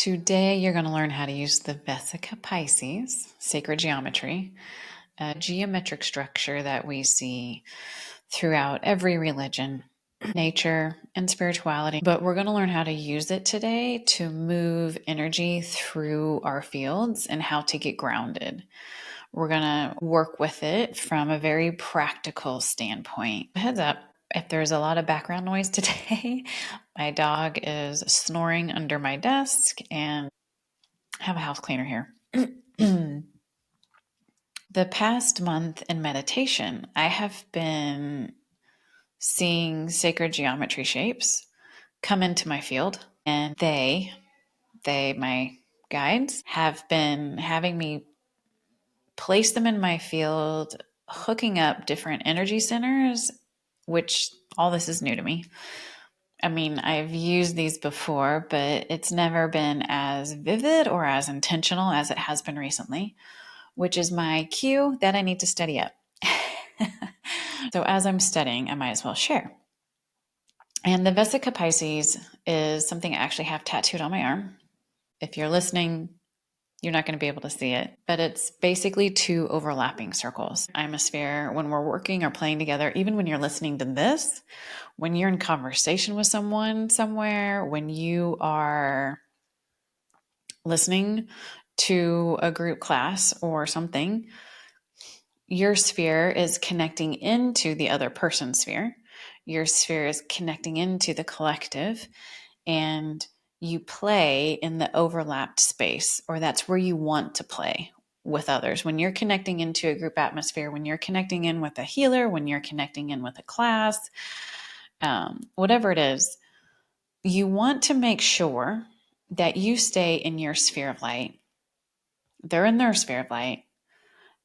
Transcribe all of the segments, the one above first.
Today, you're going to learn how to use the Vesica Pisces, sacred geometry, a geometric structure that we see throughout every religion, nature, and spirituality. But we're going to learn how to use it today to move energy through our fields and how to get grounded. We're going to work with it from a very practical standpoint. Heads up, if there's a lot of background noise today, my dog is snoring under my desk and I have a house cleaner here. The past month in meditation, I have been seeing sacred geometry shapes come into my field, and they, my guides, have been having me place them in my field, hooking up different energy centers, which all this is new to me. I mean, I've used these before, but it's never been as vivid or as intentional as it has been recently, which is my cue that I need to study up. So as I'm studying, I might as well share. And the Vesica Pisces is something I actually have tattooed on my arm. If you're listening, you're not going to be able to see it, but it's basically two overlapping circles. I'm a sphere when we're working or playing together, even when you're listening to this, when you're in conversation with someone somewhere, when you are listening to a group class or something, your sphere is connecting into the other person's sphere. Your sphere is connecting into the collective, and you play in the overlapped space, or that's where you want to play with others. When you're connecting into a group atmosphere, when you're connecting in with a healer, when you're connecting in with a class, whatever it is, you want to make sure that you stay in your sphere of light. They're in their sphere of light.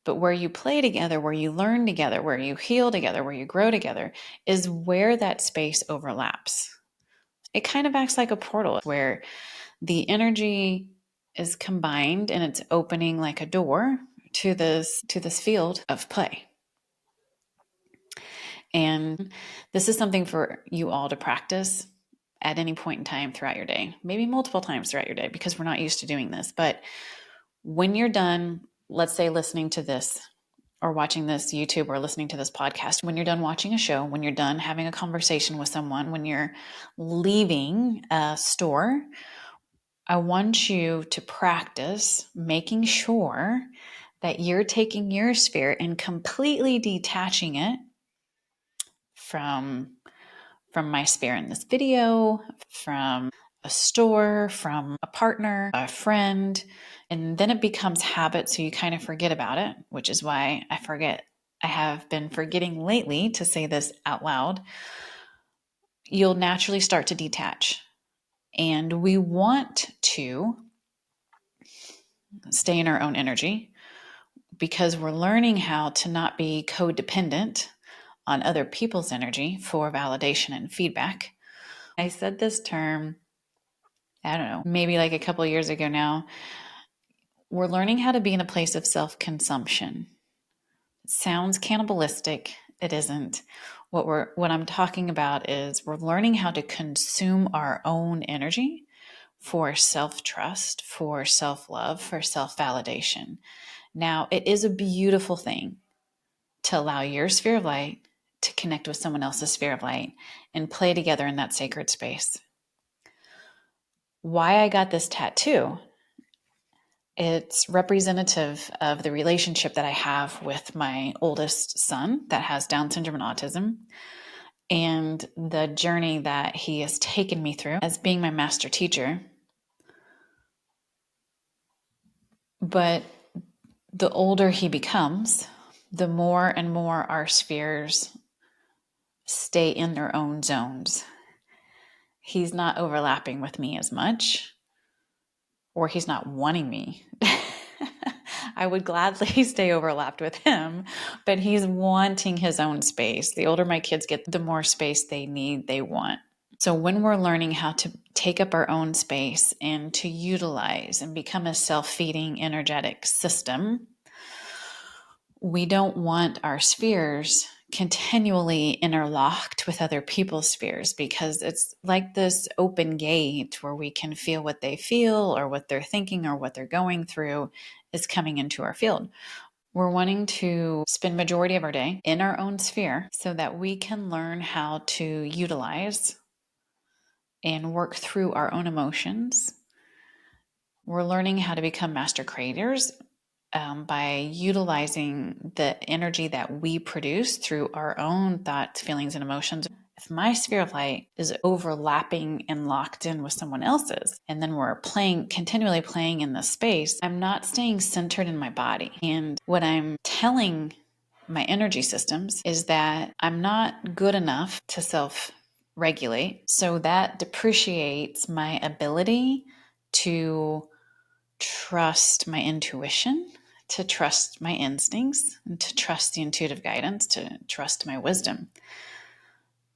But where you play together, where you learn together, where you heal together, where you grow together, is where that space overlaps. It kind of acts like a portal where the energy is combined and it's opening like a door to this field of play. And this is something for you all to practice at any point in time throughout your day, maybe multiple times throughout your day, because we're not used to doing this. But when you're done, let's say listening to this or watching this YouTube or listening to this podcast, when you're done watching a show, when you're done having a conversation with someone, when you're leaving a store, I want you to practice making sure that you're taking your sphere and completely detaching it from my sphere in this video, from a store, from a partner, a friend, and then it becomes habit, so you kind of forget about it, which is why I have been forgetting lately to say this out loud. You'll naturally start to detach. And we want to stay in our own energy because we're learning how to not be codependent on other people's energy for validation and feedback. I said this term, I don't know, maybe like a couple of years ago now. We're learning how to be in a place of self-consumption. It sounds cannibalistic. It isn't. What I'm talking about is we're learning how to consume our own energy for self-trust, for self-love, for self-validation. Now, it is a beautiful thing to allow your sphere of light to connect with someone else's sphere of light and play together in that sacred space. Why I got this tattoo, it's representative of the relationship that I have with my oldest son that has Down syndrome and autism, and the journey that he has taken me through as being my master teacher. But the older he becomes, the more and more our spheres stay in their own zones. He's not overlapping with me as much, or he's not wanting me. I would gladly stay overlapped with him, but he's wanting his own space. The older my kids get, the more space they need, they want. So when we're learning how to take up our own space and to utilize and become a self-feeding energetic system, we don't want our spheres continually interlocked with other people's spheres, because it's like this open gate where we can feel what they feel or what they're thinking or what they're going through is coming into our field. We're wanting to spend majority of our day in our own sphere so that we can learn how to utilize and work through our own emotions. We're learning how to become master creators by utilizing the energy that we produce through our own thoughts, feelings, and emotions. If my sphere of light is overlapping and locked in with someone else's, and then we're continually playing in this space, I'm not staying centered in my body. And what I'm telling my energy systems is that I'm not good enough to self regulate. So that depreciates my ability to trust my intuition, to trust my instincts, and to trust the intuitive guidance, to trust my wisdom.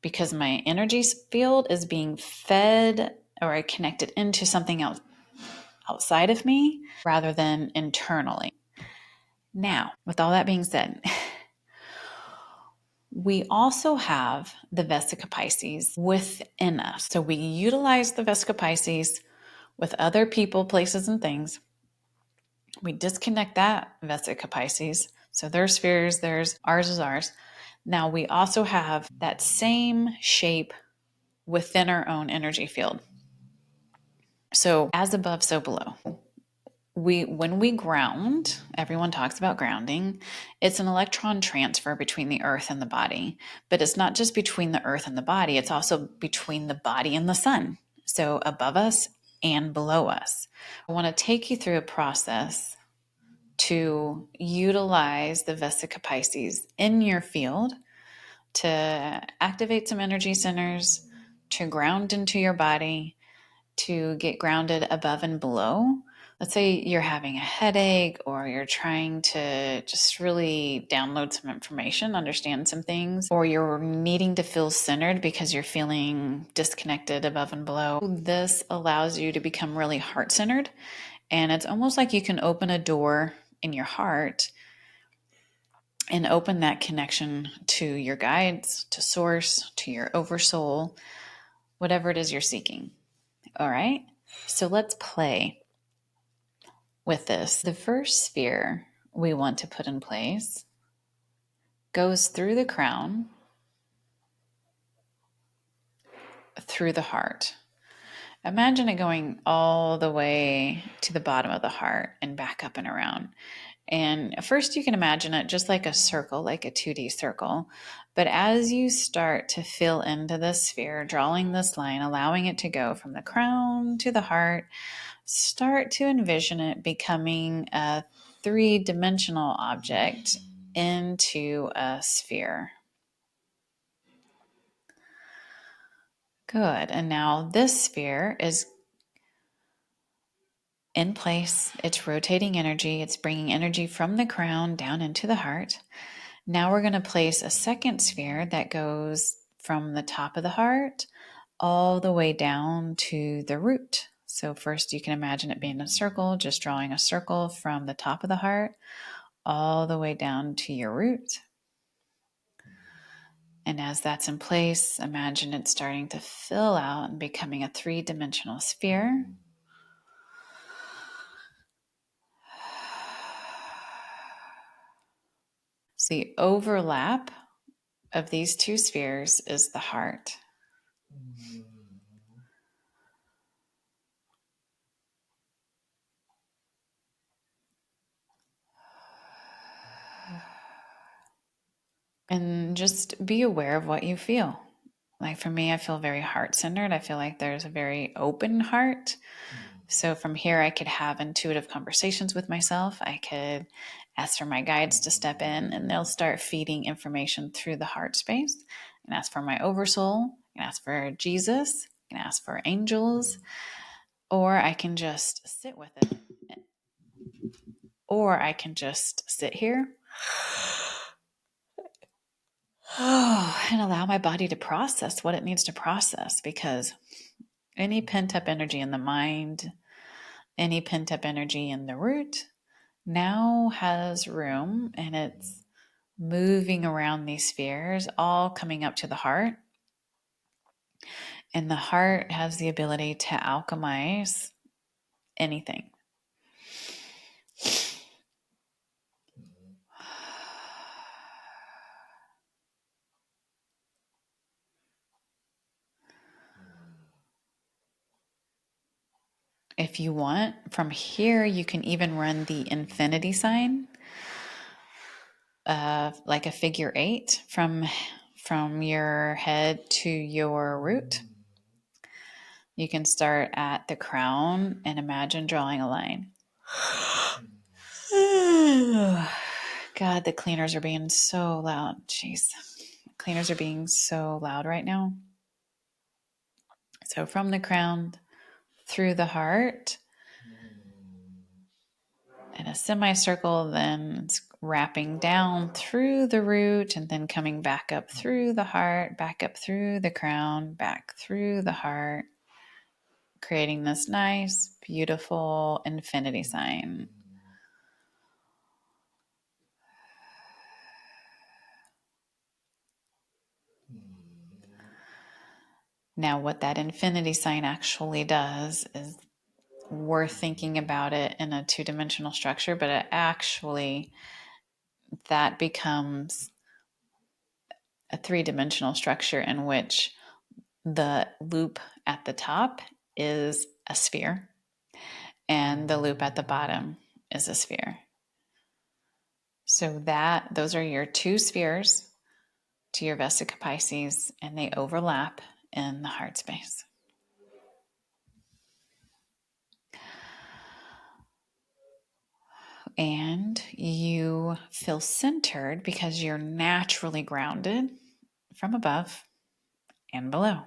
Because my energy field is being fed or connected into something else outside of me rather than internally. Now, with all that being said, we also have the Vesica Pisces within us. So we utilize the Vesica Pisces with other people, places, and things. We disconnect that Vesica Pisces. So their spheres, ours is ours. Now we also have that same shape within our own energy field. So as above, so below. When we ground, everyone talks about grounding. It's an electron transfer between the earth and the body, but it's not just between the earth and the body, it's also between the body and the sun. So above us and below us. I want to take you through a process to utilize the Vesica Pisces in your field to activate some energy centers, to ground into your body, to get grounded above and below. Let's say you're having a headache or you're trying to just really download some information, understand some things, or you're needing to feel centered because you're feeling disconnected above and below. This allows you to become really heart-centered, and it's almost like you can open a door in your heart and open that connection to your guides, to source, to your oversoul, whatever it is you're seeking. All right, so let's play with this. The first sphere we want to put in place goes through the crown, through the heart. Imagine it going all the way to the bottom of the heart and back up and around. And first you can imagine it just like a circle, like a 2D circle. But as you start to fill into the sphere, drawing this line, allowing it to go from the crown to the heart, start to envision it becoming a 3-dimensional object into a sphere. Good. And now this sphere is in place. It's rotating energy. It's bringing energy from the crown down into the heart. Now we're going to place a second sphere that goes from the top of the heart all the way down to the root. So first you can imagine it being a circle, just drawing a circle from the top of the heart all the way down to your root. And as that's in place, imagine it starting to fill out and becoming a 3-dimensional sphere. So the overlap of these two spheres is the heart. And just be aware of what you feel. Like for me, I feel very heart-centered. I feel like there's a very open heart. So from here, I could have intuitive conversations with myself. I could ask for my guides to step in, and they'll start feeding information through the heart space. And ask for my oversoul, and ask for Jesus, and ask for angels, or I can just sit with it. Or I can just sit here and allow my body to process what it needs to process, because any pent up energy in the mind, any pent up energy in the root now has room, and it's moving around these spheres, all coming up to the heart. And the heart has the ability to alchemize anything. If you want, from here, you can even run the infinity sign, like a figure 8 from your head to your root. You can start at the crown and imagine drawing a line. God, the cleaners are being so loud. Jeez. Cleaners are being so loud right now. So from the crown through the heart in a semicircle, then it's wrapping down through the root and then coming back up through the heart, back up through the crown, back through the heart, creating this nice, beautiful infinity sign. Now, what that infinity sign actually does is worth thinking about it in a two-dimensional structure, but it actually, that becomes a three-dimensional structure in which the loop at the top is a sphere and the loop at the bottom is a sphere. So those are your two spheres to your Vesica Pisces, and they overlap in the heart space. And you feel centered because you're naturally grounded from above and below.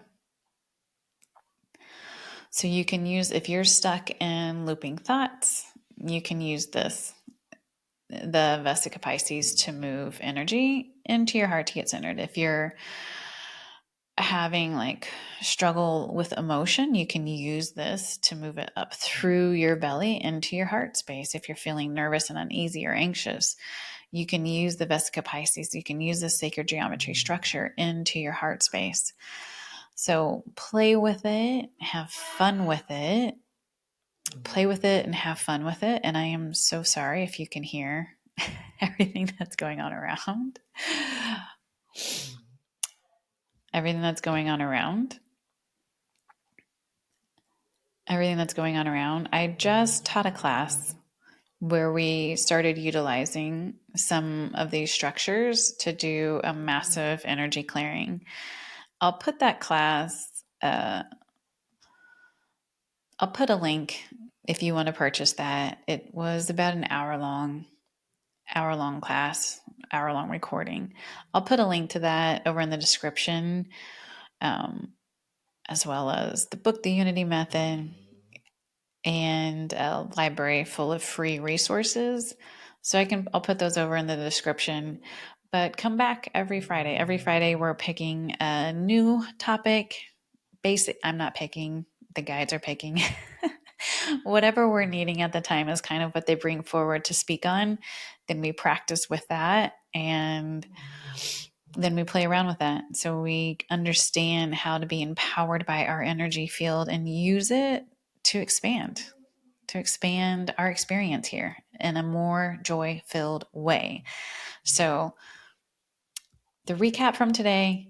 So you can use, if you're stuck in looping thoughts, you can use this, the Vesica Pisces, to move energy into your heart to get centered. If you're having like struggle with emotion, you can use this to move it up through your belly into your heart space. If you're feeling nervous and uneasy or anxious, you can use the Vesica Pisces. You can use the sacred geometry structure into your heart space. So play with it, have fun with it, play with it and have fun with it. And I am so sorry if you can hear everything that's going on around. Everything that's going on around. I just taught a class where we started utilizing some of these structures to do a massive energy clearing. I'll put that class, I'll put a link if you want to purchase that. It was about an hour-long class, hour-long recording. I'll put a link to that over in the description, as well as the book, The Unity Method, and a library full of free resources. So I'll put those over in the description. But come back every Friday. Every Friday we're picking a new topic. I'm not picking, the guides are picking. Whatever we're needing at the time is kind of what they bring forward to speak on. Then we practice with that, and then we play around with that. So we understand how to be empowered by our energy field and use it to expand our experience here in a more joy-filled way. So the recap from today: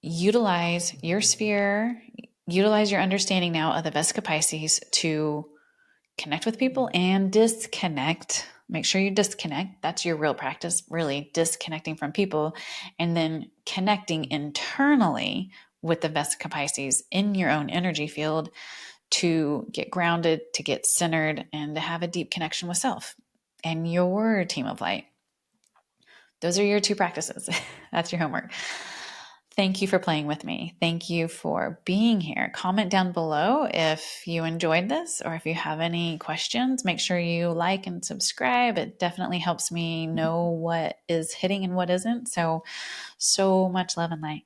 utilize your sphere, utilize your understanding now of the Vesica Pisces to connect with people and disconnect. Make sure you disconnect. That's your real practice, really disconnecting from people, and then connecting internally with the Vesica Pisces in your own energy field to get grounded, to get centered, and to have a deep connection with self and your team of light. Those are your two practices. That's your homework. Thank you for playing with me. Thank you for being here. Comment down below if you enjoyed this or if you have any questions. Make sure you like and subscribe. It definitely helps me know what is hitting and what isn't. So much love and light.